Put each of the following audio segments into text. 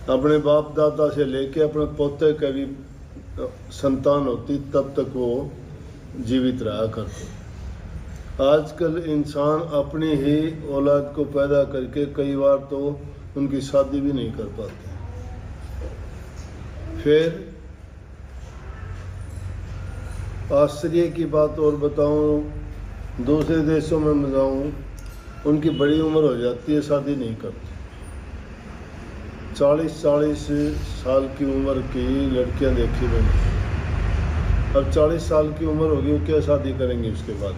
अपने बाप दादा से लेके अपने पोते का भी संतान होती तब तक वो जीवित रहा करते। आजकल इंसान अपनी ही औलाद को पैदा करके कई बार तो उनकी शादी भी नहीं कर पाते। फिर आश्चर्य की बात और बताऊं, दूसरे देशों में मैं जाऊं, उनकी बड़ी उम्र हो जाती है, शादी नहीं करते। 40-40 साल की उम्र की लड़कियां देखी मैंने। अब 40 साल की उम्र होगी, वो क्या शादी करेंगे उसके बाद?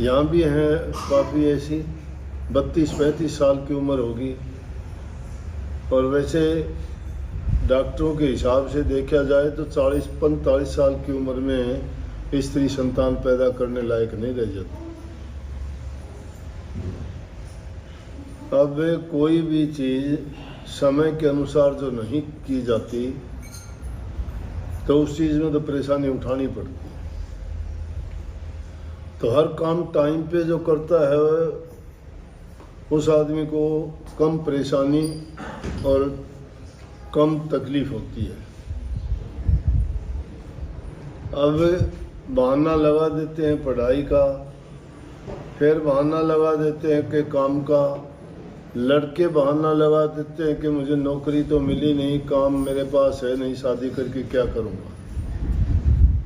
यहाँ भी हैं काफ़ी ऐसी 32-35 साल की उम्र होगी। और वैसे डॉक्टरों के हिसाब से देखा जाए तो 40-45 साल की उम्र में स्त्री संतान पैदा करने लायक नहीं रह जाती। अब कोई भी चीज़ समय के अनुसार जो नहीं की जाती तो उस चीज़ में तो परेशानी उठानी पड़ती है। तो हर काम टाइम पे जो करता है उस आदमी को कम परेशानी और कम तकलीफ होती है। अब बहाना लगा देते हैं पढ़ाई का, फिर बहाना लगा देते हैं कि काम का, लड़के बहाना लगा देते हैं कि मुझे नौकरी तो मिली नहीं, काम मेरे पास है नहीं, शादी करके क्या करूँगा,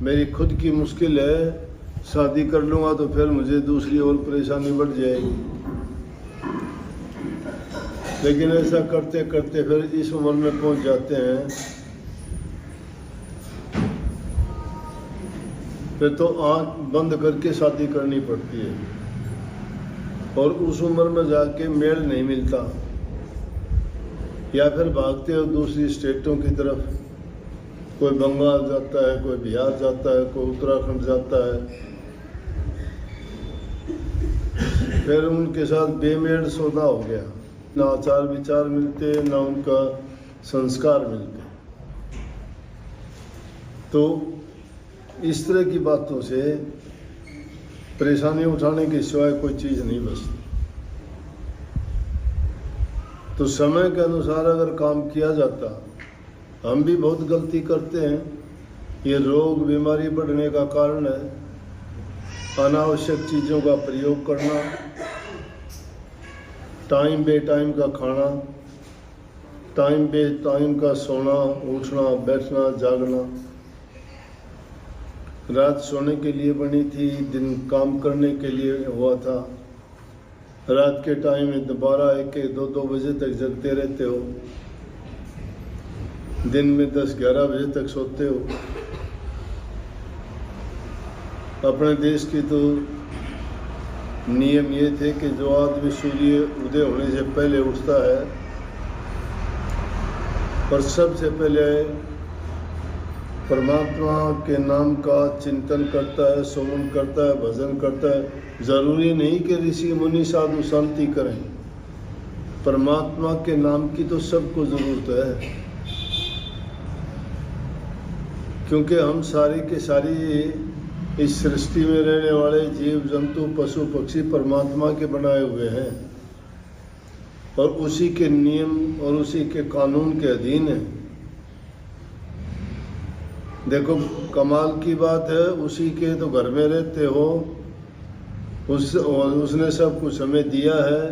मेरी खुद की मुश्किल है, शादी कर लूँगा तो फिर मुझे दूसरी और परेशानी बढ़ जाएगी। लेकिन ऐसा करते करते फिर इस उम्र में पहुंच जाते हैं, फिर तो आँख बंद करके शादी करनी पड़ती है। और उस उम्र में जाके मेल नहीं मिलता, या फिर भागते हो दूसरी स्टेटों की तरफ, कोई बंगाल जाता है, कोई बिहार जाता है, कोई उत्तराखंड जाता है। फिर उनके साथ बेमेल सौदा हो गया, ना आचार विचार मिलते, ना उनका संस्कार मिलते। तो इस तरह की बातों से परेशानी उठाने के सिवाय कोई चीज़ नहीं बचती। तो समय के अनुसार अगर काम किया जाता, हम भी बहुत गलती करते हैं, ये रोग बीमारी बढ़ने का कारण है। अनावश्यक चीज़ों का प्रयोग करना, टाइम बे टाइम का खाना, टाइम बे टाइम का सोना, उठना, बैठना, जागना। रात सोने के लिए बनी थी, दिन काम करने के लिए हुआ था। रात के टाइम में 12-1, 2-2 बजे तक जगते रहते हो, दिन में 10-11 बजे तक सोते हो। अपने देश की तो नियम ये थे कि जो आदमी सूर्य उदय होने से पहले उठता है और सबसे पहले परमात्मा के नाम का चिंतन करता है, सुमन करता है, भजन करता है। ज़रूरी नहीं कि ऋषि मुनि साधु शांति करें, परमात्मा के नाम की तो सबको ज़रूरत है। क्योंकि हम सारी के सारी इस सृष्टि में रहने वाले जीव जंतु पशु पक्षी परमात्मा के बनाए हुए हैं और उसी के नियम और उसी के कानून के अधीन है। देखो कमाल की बात है, उसी के तो घर में रहते हो, उसने सब कुछ हमें दिया है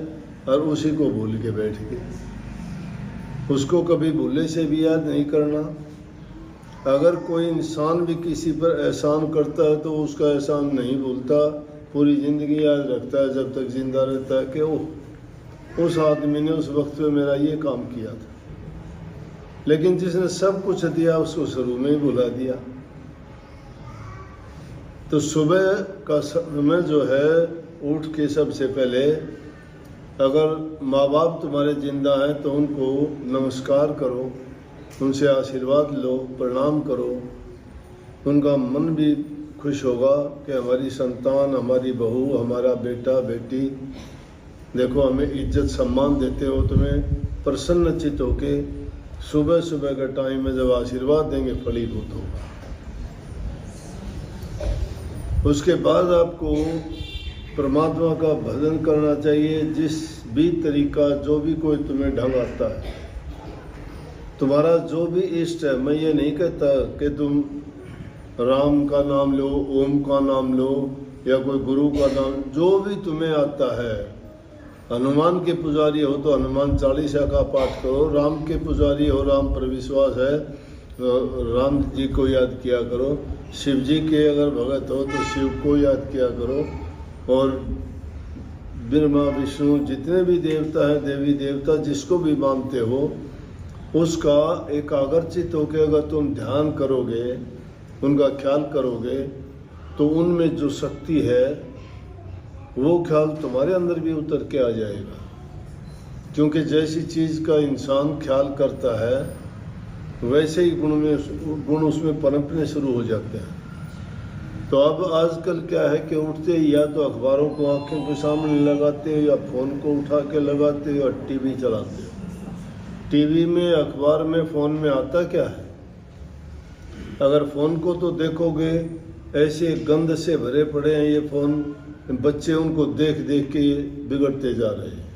और उसी को भूल के बैठ गए। उसको कभी भूलने से भी याद नहीं करना। अगर कोई इंसान भी किसी पर एहसान करता है तो उसका एहसान नहीं भूलता, पूरी ज़िंदगी याद रखता है जब तक जिंदा रहता है कि ओह उस आदमी ने उस वक्त में मेरा ये काम किया था। लेकिन जिसने सब कुछ दिया उसको शुरू में ही भुला दिया। तो सुबह का समय जो है, उठ के सबसे पहले अगर माँ बाप तुम्हारे जिंदा हैं तो उनको नमस्कार करो, उनसे आशीर्वाद लो, प्रणाम करो। उनका मन भी खुश होगा कि हमारी संतान, हमारी बहू, हमारा बेटा बेटी देखो हमें इज्जत सम्मान देते हो, तुम्हें प्रसन्नचित होके सुबह सुबह के टाइम में जब आशीर्वाद देंगे फलीभूत होगा। उसके बाद आपको परमात्मा का भजन करना चाहिए। जिस भी तरीका, जो भी कोई तुम्हें ढंग आता है, तुम्हारा जो भी इष्ट है, मैं ये नहीं कहता कि तुम राम का नाम लो, ओम का नाम लो, या कोई गुरु का नाम, जो भी तुम्हें आता है। हनुमान के पुजारी हो तो हनुमान चालीसा का पाठ करो, राम के पुजारी हो, राम पर विश्वास है, राम जी को याद किया करो, शिव जी के अगर भगत हो तो शिव को याद किया करो, और ब्रह्मा विष्णु जितने भी देवता हैं, देवी देवता जिसको भी मानते हो, उसका एकाग्रचित होकर अगर तुम ध्यान करोगे, उनका ख्याल करोगे, तो उनमें जो शक्ति है वो ख्याल तुम्हारे अंदर भी उतर के आ जाएगा। क्योंकि जैसी चीज़ का इंसान ख्याल करता है, वैसे ही गुण उसमें पनपने शुरू हो जाते हैं। तो अब आजकल क्या है कि उठते ही या तो अखबारों को आंखों के सामने लगाते हो, या फ़ोन को उठा के लगाते हो, या टीवी चलाते हो। टीवी में, अखबार में, फ़ोन में आता क्या है? अगर फ़ोन को तो देखोगे, ऐसे गंद से भरे पड़े हैं ये फ़ोन, बच्चे उनको देख देख के बिगड़ते जा रहे हैं।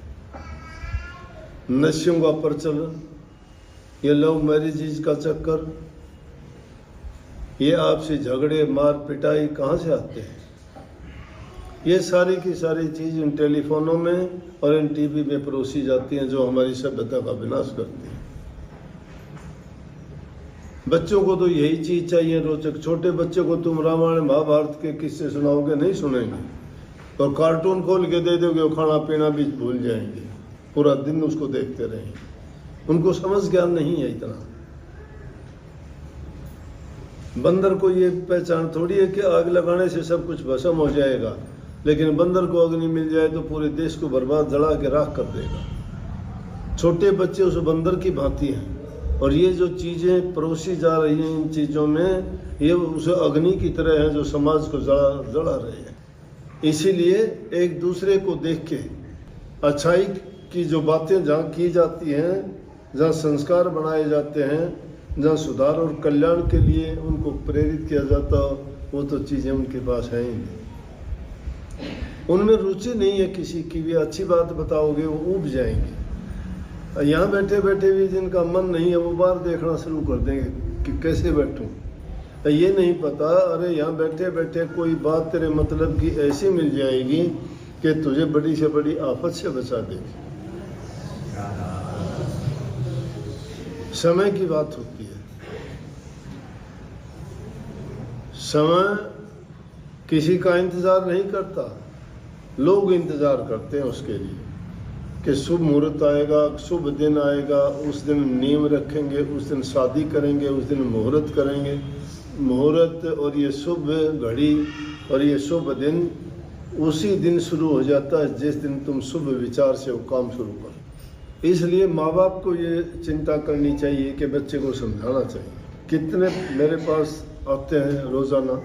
नशों का प्रचलन, ये लव मैरिजेज का चक्कर, ये आपसे झगड़े, मार पिटाई कहाँ से आते हैं? ये सारी की सारी चीज़ इन टेलीफोनों में और इन टीवी में परोसी जाती हैं, जो हमारी सभ्यता का विनाश करती है। बच्चों को तो यही चीज़ चाहिए रोचक। छोटे बच्चे को तुम रामायण महाभारत के किस्से सुनाओगे, नहीं सुनेंगे, और कार्टून खोल के दे दोगे, वो खाना पीना भी भूल जाएंगे, पूरा दिन उसको देखते रहेंगे। उनको समझ ज्ञान नहीं है इतना। बंदर को ये पहचान थोड़ी है कि आग लगाने से सब कुछ भस्म हो जाएगा, लेकिन बंदर को अग्नि मिल जाए तो पूरे देश को बर्बाद, जला के राख कर देगा। छोटे बच्चे उस बंदर की भांति हैं, और ये जो चीज़ें परोसी जा रही हैं इन चीज़ों में, ये उस अग्नि की तरह है जो समाज को जला रहे हैं। इसीलिए एक दूसरे को देख के अच्छाई की जो बातें जहाँ की जाती हैं, जहाँ संस्कार बनाए जाते हैं, जहाँ सुधार और कल्याण के लिए उनको प्रेरित किया जाता, वो तो चीज़ें उनके पास हैं ही नहीं। उनमें रुचि नहीं है किसी की भी। अच्छी बात बताओगे वो ऊब जाएंगे। यहाँ बैठे बैठे भी जिनका मन नहीं है, वो बाहर देखना शुरू कर देंगे कि कैसे बैठूं। ये नहीं पता, अरे यहाँ बैठे बैठे कोई बात तेरे मतलब की ऐसी मिल जाएगी कि तुझे बड़ी से बड़ी आफत से बचा देगी। समय की बात होती है। समय किसी का इंतजार नहीं करता, लोग इंतजार करते हैं उसके लिए कि शुभ मुहूर्त आएगा, शुभ दिन आएगा, उस दिन नींव रखेंगे, उस दिन शादी करेंगे, उस दिन मुहूर्त करेंगे। मुहूर्त और ये शुभ घड़ी और ये शुभ दिन उसी दिन शुरू हो जाता है जिस दिन तुम शुभ विचार से वो काम शुरू करो। इसलिए माँ बाप को ये चिंता करनी चाहिए कि बच्चे को समझाना चाहिए। कितने मेरे पास आते हैं रोज़ाना,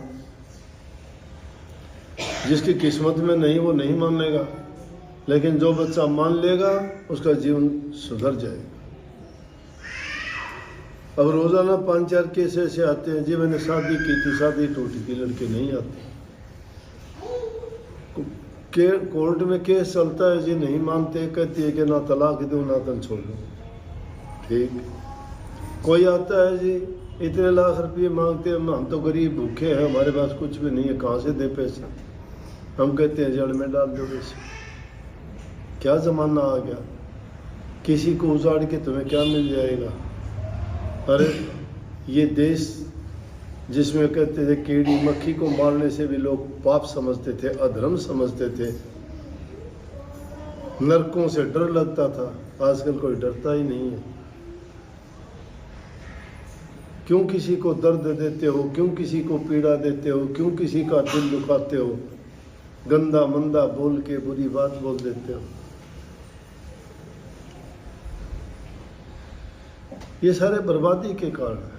जिसकी किस्मत में नहीं वो नहीं मानेगा, लेकिन जो बच्चा मान लेगा उसका जीवन सुधर जाएगा। अब रोज़ाना 5-4 केस ऐसे आते हैं, जी मैंने शादी की थी, शादी टूटी थी, लड़के नहीं आते। कोर्ट में केस चलता है, जी नहीं मानते, कहती है कि ना तलाक दो ना तन छोड़ दो। ठीक, कोई आता है जी इतने लाख रुपये मांगते हैं, हम तो गरीब भूखे हैं, हमारे पास कुछ भी नहीं है, कहाँ से दे पैसे? हम कहते हैं जड़ में डाल दो पैसे। क्या ज़माना आ गया, किसी को उजाड़ के तुम्हें क्या मिल जाएगा? अरे ये देश जिसमें कहते थे कीड़ी मक्खी को मारने से भी लोग पाप समझते थे, अधर्म समझते थे, नरकों से डर लगता था, आजकल कोई डरता ही नहीं है। क्यों किसी को दर्द देते हो, क्यों किसी को पीड़ा देते हो, क्यों किसी का दिल दुखाते हो, गंदा मंदा बोल के बुरी बात बोल देते हो? ये सारे बर्बादी के कारण है।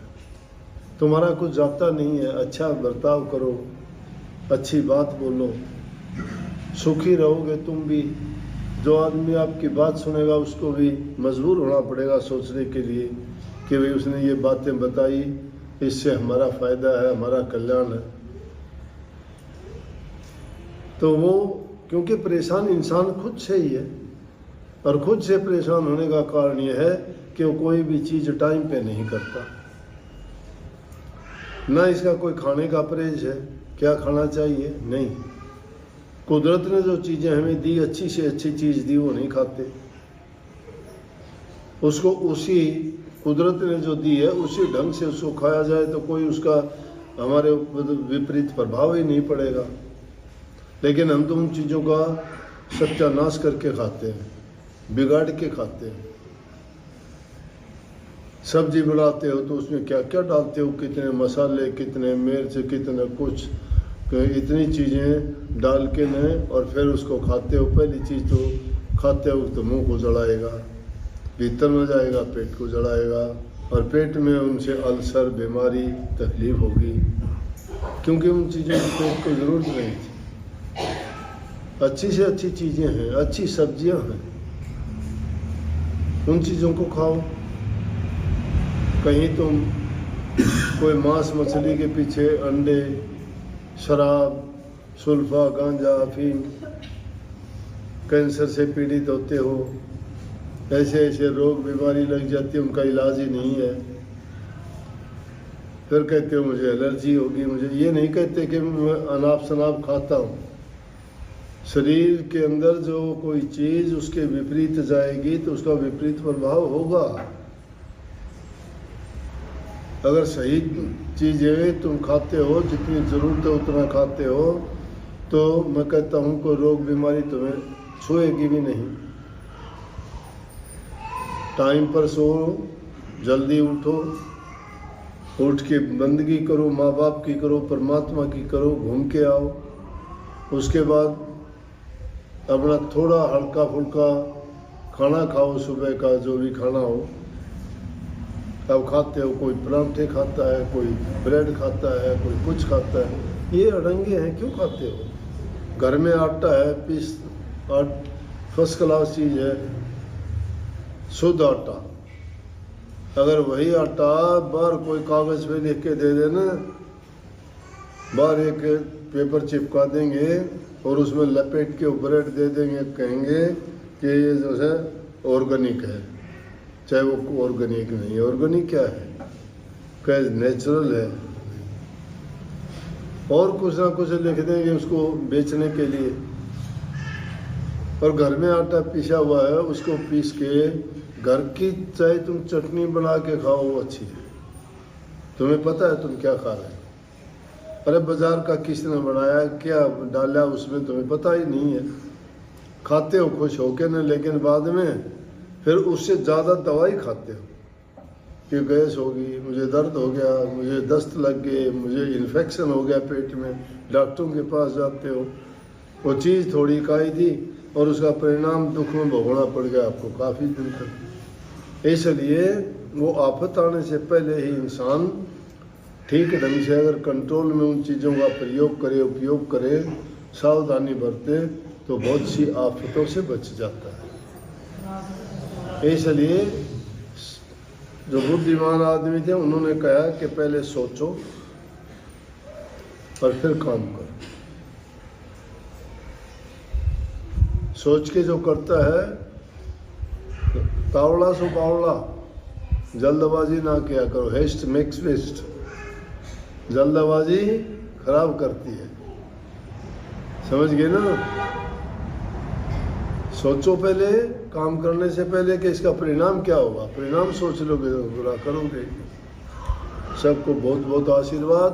तुम्हारा कुछ जाता नहीं है, अच्छा बर्ताव करो, अच्छी बात बोलो, सुखी रहोगे तुम भी। जो आदमी आपकी बात सुनेगा उसको भी मजबूर होना पड़ेगा सोचने के लिए कि भाई उसने ये बातें बताई, इससे हमारा फ़ायदा है, हमारा कल्याण है। तो वो क्योंकि परेशान इंसान खुद से ही है, और खुद से परेशान होने का कारण यह है कि वो कोई भी चीज़ टाइम पे नहीं करता, ना इसका कोई खाने का परहेज है, क्या खाना चाहिए नहीं। कुदरत ने जो चीज़ें हमें दी, अच्छी से अच्छी चीज़ दी, वो नहीं खाते। उसको उसी कुदरत ने जो दी है उसी ढंग से उसको खाया जाए तो कोई उसका हमारे विपरीत प्रभाव ही नहीं पड़ेगा। लेकिन हम तो उन चीज़ों का सत्यानाश करके खाते हैं, बिगाड़ के खाते हैं। सब्जी बनाते हो तो उसमें क्या क्या डालते हो, कितने मसाले, कितने मिर्च, कितने कुछ, इतनी चीज़ें डाल के न, और फिर उसको खाते हो। पहली चीज़ तो खाते हो तो मुंह को जलाएगा, भीतर में जाएगा, पेट को जलाएगा, और पेट में उनसे अल्सर, बीमारी, तकलीफ होगी, क्योंकि उन चीज़ों की पेट को ज़रूरत नहीं थी। अच्छी से अच्छी चीज़ें हैं, अच्छी सब्जियां हैं, उन चीज़ों को खाओ। कहीं तुम कोई मांस मछली के पीछे अंडे, शराब, सुल्फा, गांजा, अफीम, कैंसर से पीड़ित होते हो, ऐसे ऐसे रोग बीमारी लग जाती है, उनका इलाज ही नहीं है। फिर कहते हो मुझे एलर्जी होगी, मुझे ये नहीं कहते कि मैं अनाप शनाप खाता हूँ। शरीर के अंदर जो कोई चीज़ उसके विपरीत जाएगी तो उसका विपरीत प्रभाव होगा। अगर सही चीज़ें तुम खाते हो, जितनी ज़रूरत है उतना खाते हो, तो मैं कहता हूँ कोई रोग बीमारी तुम्हें छुएगी भी नहीं। टाइम पर सो, जल्दी उठो, उठ के बंदगी करो, माँ बाप की करो, परमात्मा की करो, घूम के आओ। उसके बाद अपना थोड़ा हल्का फुल्का खाना खाओ, सुबह का जो भी खाना हो। अब खाते हो, कोई परांठे खाता है, कोई ब्रेड खाता है, कोई कुछ खाता है। ये अड़ंगे हैं, क्यों खाते हो? घर में आटा है, पीस फर्स्ट क्लास चीज़ है, शुद्ध आटा। अगर वही आटा बाहर कोई कागज़ पे लिख के दे देना, बाहर एक पेपर चिपका देंगे और उसमें लपेट के ब्रेड दे देंगे, कहेंगे कि ये जो है ऑर्गेनिक है, चाहे वो ऑर्गेनिक नहीं है। ऑर्गेनिक क्या है? क्या नेचुरल है? और कुछ ना कुछ लिख देंगे उसको बेचने के लिए। और घर में आटा पिसा हुआ है, उसको पीस के घर की चाहे तुम चटनी बना के खाओ, वो अच्छी है। तुम्हें पता है तुम क्या खा रहे हो। अरे बाजार का किसने बनाया, क्या डाला उसमें, तुम्हें पता ही नहीं है। खाते हो खुश होके ना, लेकिन बाद में फिर उससे ज़्यादा दवाई खाते हो कि गैस होगी, मुझे दर्द हो गया, मुझे दस्त लग गए, मुझे इन्फेक्शन हो गया पेट में। डॉक्टरों के पास जाते हो, वो चीज़ थोड़ी खाई थी और उसका परिणाम दुख में भोगना पड़ गया आपको काफ़ी दिन तक। इसलिए वो आफत आने से पहले ही इंसान ठीक ढंग से अगर कंट्रोल में उन चीज़ों का प्रयोग करे, उपयोग करे, सावधानी बरते, तो बहुत सी आफतों से बच जाता है। इसलिए जो बुद्धिमान आदमी थे उन्होंने कहा कि पहले सोचो और फिर काम करो। सोच के जो करता है, तावड़ा सो बावड़ा, जल्दबाजी ना किया करो। हेस्ट मेक्स वेस्ट, जल्दबाजी खराब करती है, समझ गए ना। सोचो पहले, काम करने से पहले कि इसका परिणाम क्या होगा। परिणाम सोच लोगे तो बुरा करोगे। सबको बहुत बहुत आशीर्वाद।